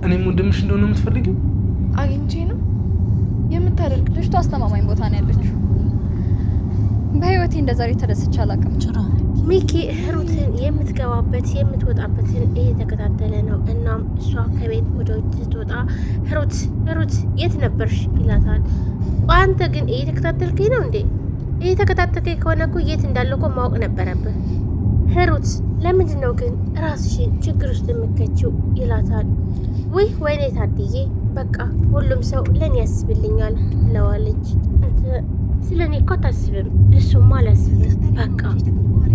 እኔም ወንድምሽ እንደሆነ የምትፈልጊው? አግኝቼ ነው የምታደርግ። ልጅቷ አስተማማኝ ቦታ ነው ያለችው። በህይወቴ እንደዛሬ ተደስቼ አላውቅም። ሚኪ ሂሩትን የምትገባበት የምትወጣበትን እየተከታተለ ነው። እናም እሷ ከቤት ወደ ውጭ ስትወጣ ሂሩት የት ነበርሽ ይላታል። አንተ ግን እየተከታተልከኝ ነው እንዴ? እየተከታተልከኝ ከሆነ እኮ የት እንዳለ እኮ ማወቅ ነበረብህ። ሂሩት ለምንድን ነው ግን ራስሽን ችግር ውስጥ የምከችው ይላታል። ወይኔ ታድዬ፣ በቃ ሁሉም ሰው ለእኔ ያስብልኛል ትለዋለች። ስለ እኔ እኮ አታስብም፣ እሱማ አላስብም። በቃ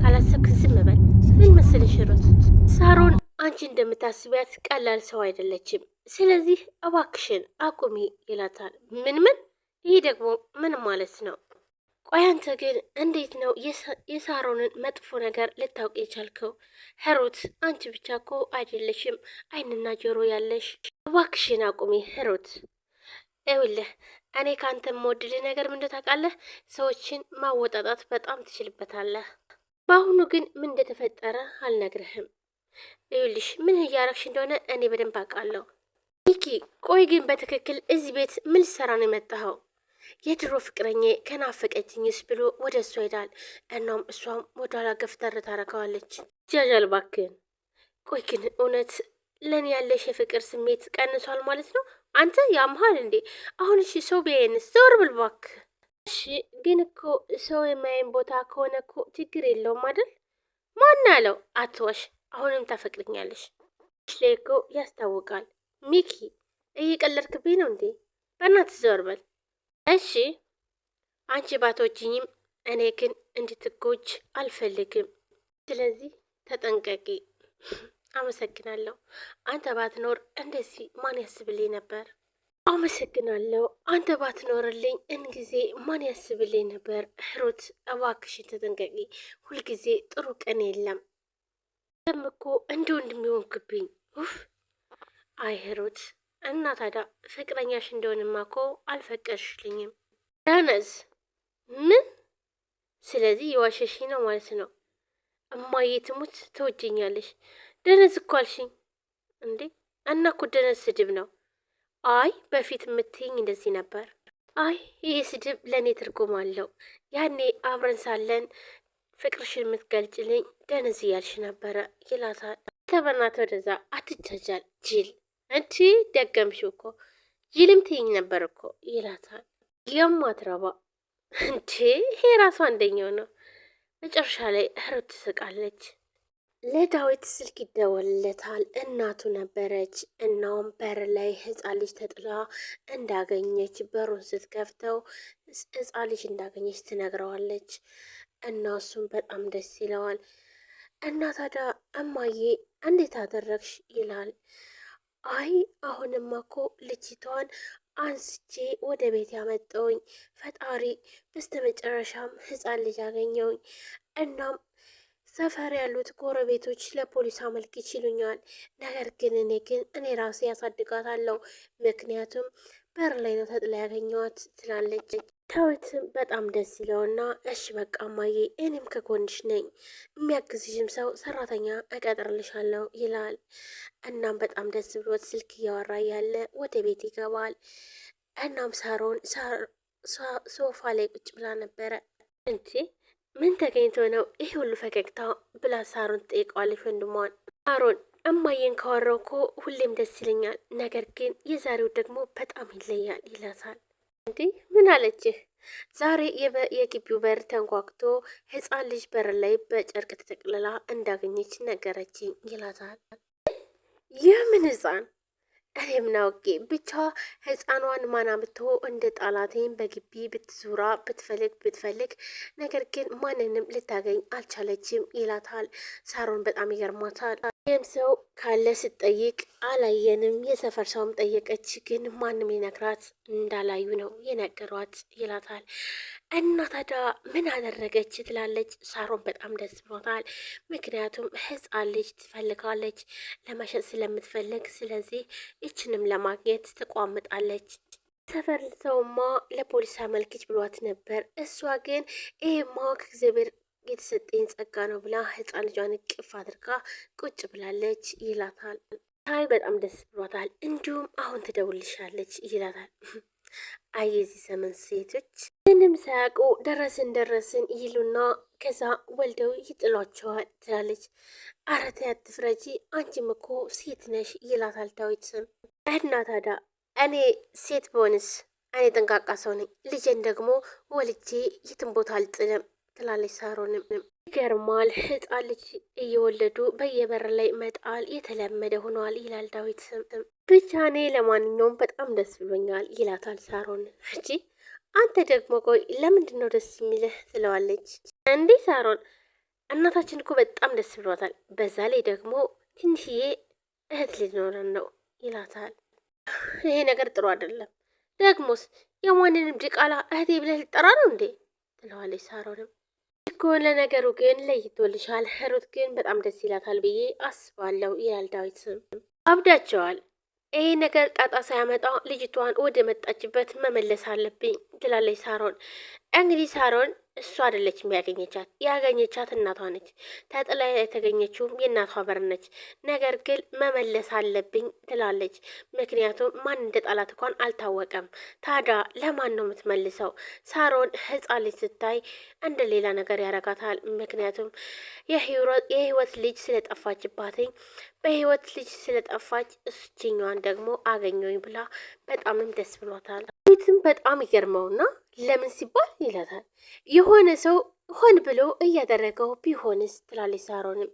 ካላሰብክ ዝም በል። ምን መሰለሽ ሂሩት፣ ሳሮን አንቺ እንደምታስቢያት ቀላል ሰው አይደለችም። ስለዚህ እባክሽን አቁሚ ይላታል። ምን ይህ ደግሞ ምን ማለት ነው? ቆይ አንተ ግን እንዴት ነው የሳሮንን መጥፎ ነገር ልታውቅ የቻልከው? ሂሩት አንቺ ብቻ እኮ አይደለሽም ዓይንና ጆሮ ያለሽ። እባክሽን አቁሚ ሂሩት። ይኸውልህ እኔ ከአንተ የምወድልህ ነገር ምን ታውቃለህ? ሰዎችን ማወጣጣት በጣም ትችልበታለህ። በአሁኑ ግን ምን እንደተፈጠረ አልነግርህም። ይኸውልሽ ምን እያረግሽ እንደሆነ እኔ በደንብ አውቃለሁ። ሚኪ ቆይ ግን በትክክል እዚህ ቤት ምን ልትሰራ ነው የመጣኸው? የድሮ ፍቅረኛ ከናፈቀችኝስ ብሎ ወደ እሷ ሄዳል። እናም እሷም ወደ ኋላ ገፍተር ታረገዋለች። ጃጃል ባክን። ቆይ ግን እውነት ለእኔ ያለሽ የፍቅር ስሜት ቀንሷል ማለት ነው? አንተ ያምሃል እንዴ? አሁን እሺ ሰው ቢያየንስ? ዘወር ብል እባክህ። እሺ ግን እኮ ሰው የማየን ቦታ ከሆነ እኮ ችግር የለውም አይደል? ማን አለው? አትዋሽ። አሁንም ታፈቅርኛለሽ ላይ እኮ ያስታውቃል። ሚኪ እየቀለድክብኝ ነው እንዴ? በእናትህ ዘወር በል። እሺ አንቺ ባቶችኝም እኔ ግን እንድትጎጅ አልፈልግም። ስለዚህ ተጠንቀቂ። አመሰግናለሁ። አንተ ባትኖር እንደዚህ ማን ያስብልኝ ነበር? አመሰግናለሁ። አንተ ባትኖርልኝ እንጊዜ ማን ያስብልኝ ነበር? ሂሩት እባክሽን ተጠንቀቂ። ሁልጊዜ ጥሩ ቀን የለም። ደም እኮ እንደ ወንድም የሆንክብኝ። አይ ሂሩት፣ እና ታዲያ ፍቅረኛሽ እንደሆንማ እኮ አልፈቀድሽልኝም። ዳነዝ ምን? ስለዚህ የዋሸሽ ነው ማለት ነው? እማዬ ትሙት ትወጂኛለሽ። ደነዝ እኮ አልሽኝ እንዴ? እና እኮ ደነዝ ስድብ ነው። አይ በፊት የምትይኝ እንደዚህ ነበር። አይ ይህ ስድብ ለእኔ ትርጉም አለው። ያኔ አብረን ሳለን ፍቅርሽን የምትገልጭልኝ ደነዝ እያልሽ ነበረ ይላታል። ተበናት ወደዛ አትጃጃል ጅል። እንቲ ደገምሽው እኮ ጅልም ትይኝ ነበር እኮ ይላታል። የማትረባ እንዴ! ይሄ ራሱ አንደኛው ነው። መጨረሻ ላይ ሂሩት ትስቃለች። ለዳዊት ስልክ ይደወልለታል። እናቱ ነበረች። እናውም በር ላይ ህፃን ልጅ ተጥላ እንዳገኘች በሩን ስትከፍተው ህፃን ልጅ እንዳገኘች ትነግረዋለች። እና እሱም በጣም ደስ ይለዋል። እና ታዲያ እማዬ እንዴት አደረግሽ ይላል። አይ አሁንማ እኮ ልጅቷን አንስቼ ወደ ቤት ያመጣውኝ ፈጣሪ፣ በስተመጨረሻም ህፃን ልጅ አገኘውኝ። እናም ሰፈር ያሉት ጎረቤቶች ለፖሊስ አመልክች ይሉኛል። ነገር ግን እኔ ራሴ ያሳድጋታለሁ፣ ምክንያቱም በር ላይ ነው ተጥላ ያገኘዋት ትላለች። ዳዊትም በጣም ደስ ይለውና እሺ በቃ እማዬ እኔም ከጎንሽ ነኝ፣ የሚያግዝሽም ሰው ሰራተኛ እቀጥርልሻለሁ ይላል። እናም በጣም ደስ ብሎት ስልክ እያወራ ያለ ወደ ቤት ይገባል። እናም ሳሮን ሶፋ ላይ ቁጭ ብላ ነበረ። እንዴ ምን ተገኝቶ ነው ይህ ሁሉ ፈገግታ ብላ ሳሮን ትጠይቀዋለች ወንድሟን። ሳሮን እማዬን ካወራው እኮ ሁሌም ደስ ይለኛል፣ ነገር ግን የዛሬው ደግሞ በጣም ይለያል ይላታል። እንዲህ ምን አለችህ? ዛሬ የግቢው በር ተንኳክቶ ህፃን ልጅ በር ላይ በጨርቅ ተጠቅልላ እንዳገኘች ነገረችኝ ይላታል። የምን ህፃን? እኔም ናውቄ ብቻ ህፃኗን ማን አምጥቶ እንደ ጣላቴን በግቢ ብትዙራ ብትፈልግ ነገር ግን ማንንም ልታገኝ አልቻለችም ይላታል። ሳሮን በጣም ይገርማታል። ይህም ሰው ካለ ስትጠይቅ አላየንም፣ የሰፈር ሰውም ጠየቀች፣ ግን ማንም ሊነግራት እንዳላዩ ነው የነገሯት ይላታል። እና ታዲያ ምን አደረገች ትላለች ሳሮን። በጣም ደስ ብሎታል፣ ምክንያቱም ህፃን ልጅ ትፈልጋለች ለመሸጥ ስለምትፈልግ፣ ስለዚህ ይችንም ለማግኘት ትቋምጣለች። ሰፈር ሰውማ ለፖሊስ አመልክች ብሏት ነበር። እሷ ግን ይሄማ ከእግዚአብሔር የተሰጠኝ ጸጋ ነው ብላ ህፃን ልጇን እቅፍ አድርጋ ቁጭ ብላለች ይላታል። አይ በጣም ደስ ብሏታል። እንዲሁም አሁን ትደውልሻለች ይላታል። አይ የዚህ ዘመን ሴቶች ምንም ሳያውቁ ደረስን ይሉና ከዛ ወልደው ይጥሏቸዋል ትላለች። ኧረ ተይ አትፍረጂ፣ አንቺም እኮ ሴት ነሽ ይላታል ዳዊትም። እና ታዲያ እኔ ሴት ብሆንስ? እኔ ጠንቃቃ ሰው ነኝ፣ ልጄን ደግሞ ወልጄ የትም ቦታ አልጥልም ትላለች ሳሮንም። ይገርማል፣ ህፃን ልጅ እየወለዱ በየበር ላይ መጣል የተለመደ ሆኗል ይላል ዳዊትም። ብቻ እኔ ለማንኛውም በጣም ደስ ብሎኛል ይላታል ሳሮን። እጂ አንተ ደግሞ ቆይ ለምንድን ነው ደስ የሚልህ ትለዋለች። እንዲህ ሳሮን እናታችን እኮ በጣም ደስ ብሏታል፣ በዛ ላይ ደግሞ ትንሽዬ እህት ሊኖረን ነው ይላታል። ይሄ ነገር ጥሩ አይደለም፣ ደግሞስ የማንንም ዲቃላ እህቴ ብለህ ልጠራ ነው እንዴ ትለዋለች ሳሮንም። እኮ ለነገሩ ግን ለይቶልሻል፣ ሩት ግን በጣም ደስ ይላታል ብዬ አስባለሁ ይላል ዳዊትም። አብዳቸዋል፣ ይሄ ነገር ጣጣ ሳያመጣ ልጅቷን ወደ መጣችበት መመለስ አለብኝ ትላለች ሳሮን። እንግዲህ ሳሮን እሷ አይደለችም ያገኘቻት እናቷ ነች። ተጥላ የተገኘችውም የእናቷ በር ነች። ነገር ግን መመለስ አለብኝ ትላለች። ምክንያቱም ማን እንደ ጣላት እንኳን አልታወቀም። ታዲያ ለማን ነው የምትመልሰው? ሳሮን ህፃን ልጅ ስታይ እንደ ሌላ ነገር ያረጋታል። ምክንያቱም የህይወት ልጅ ስለጠፋችባትኝ በህይወት ልጅ ስለጠፋች እሱችኛዋን ደግሞ አገኘኝ ብላ በጣምም ደስ ብሏታል። ዳዊትም በጣም ይገርመውና ለምን ሲባል ይላታል። የሆነ ሰው ሆን ብሎ እያደረገው ቢሆንስ ትላለች ሳሮንም።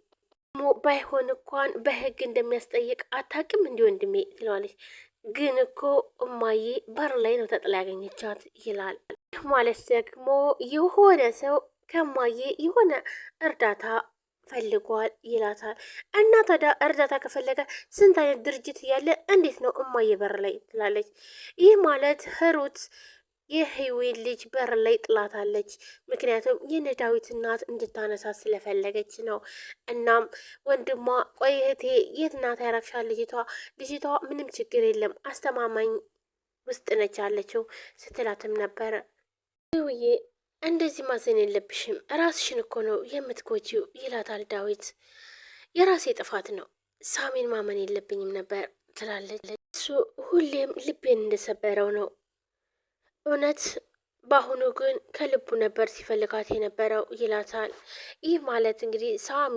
ባይሆን እንኳን በህግ እንደሚያስጠይቅ አታውቅም እንዲ ወንድሜ ትለዋለች። ግን እኮ እማዬ በር ላይ ነው ተጥላ ያገኘቻት ይላል። ማለት ደግሞ የሆነ ሰው ከማዬ የሆነ እርዳታ ፈልጓል ይላታል። እና ታዲያ እርዳታ ከፈለገ ስንት አይነት ድርጅት እያለ እንዴት ነው እማዬ በር ላይ ትላለች። ይህ ማለት ሩት የህይወት ልጅ በር ላይ ጥላታለች። ምክንያቱም የነ ዳዊት እናት እንድታነሳ ስለፈለገች ነው። እናም ወንድሟ ቆይ እህቴ የት ናት ያረግሻል? ልጅቷ ምንም ችግር የለም አስተማማኝ ውስጥ ነች ያለችው ስትላትም ነበረ። ውዬ እንደዚህ ማዘን የለብሽም ራስሽን እኮ ነው የምትጎጂው ይላታል ዳዊት። የራሴ ጥፋት ነው ሳሚን ማመን የለብኝም ነበር ትላለች። እሱ ሁሌም ልቤን እንደሰበረው ነው እውነት በአሁኑ ግን ከልቡ ነበር ሲፈልጋት የነበረው ይላታል። ይህ ማለት እንግዲህ ሳሚ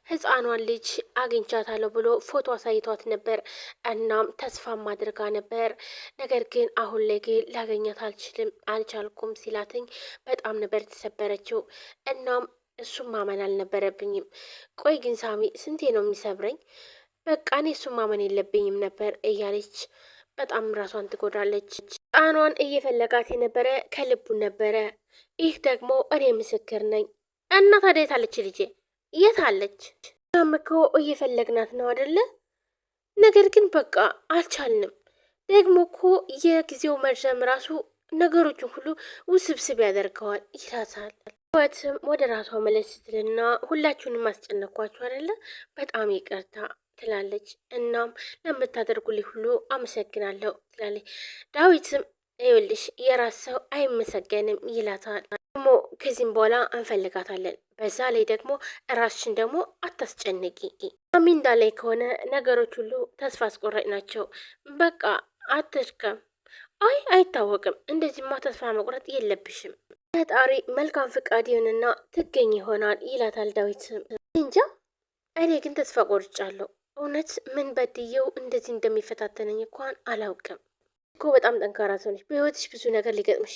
ህፃኗን ልጅ አግኝቻታለሁ ብሎ ፎቶ አሳይቷት ነበር። እናም ተስፋም አድርጋ ነበር። ነገር ግን አሁን ላይ ግን ላገኛት አልቻልኩም ሲላትኝ በጣም ነበር የተሰበረችው። እናም እሱም ማመን አልነበረብኝም። ቆይ ግን ሳሚ ስንቴ ነው የሚሰብረኝ? በቃ እኔ እሱም ማመን የለብኝም ነበር እያለች በጣም ራሷን ትጎዳለች። ጣኗን እየፈለጋት የነበረ ከልቡ ነበረ። ይህ ደግሞ እኔ ምስክር ነኝ። እና ታዲያ የት አለች ልጄ? የት አለች? እኮ እየፈለግናት ነው አደለ? ነገር ግን በቃ አልቻልንም። ደግሞ እኮ የጊዜው መርዘም ራሱ ነገሮችን ሁሉ ውስብስብ ያደርገዋል ይላታል። ህይወትም ወደ ራሷ መለስ ስትልና ሁላችሁንም አስጨነኳችሁ አደለ? በጣም ይቅርታ ትላለች። እናም ለምታደርጉልኝ ሁሉ አመሰግናለሁ ትላለች። ዳዊትም ይኸውልሽ የራስ ሰው አይመሰገንም ይላታል። ደግሞ ከዚህም በኋላ እንፈልጋታለን። በዛ ላይ ደግሞ ራስሽን ደግሞ አታስጨንቂ። አሚንዳ ላይ ከሆነ ነገሮች ሁሉ ተስፋ አስቆራጭ ናቸው። በቃ አትድከም። አይ አይታወቅም፣ እንደዚህማ ተስፋ መቁረጥ የለብሽም። ፈጣሪ መልካም ፍቃድ ይሁንና ትገኝ ይሆናል ይላታል ዳዊትም። እንጃ እኔ ግን ተስፋ ቆርጫለሁ። እውነት ምን በድየው እንደዚህ እንደሚፈታተነኝ እንኳን አላውቅም እኮ። በጣም ጠንካራ ሰው ነች። በህይወትሽ ብዙ ነገር ሊገጥምሽ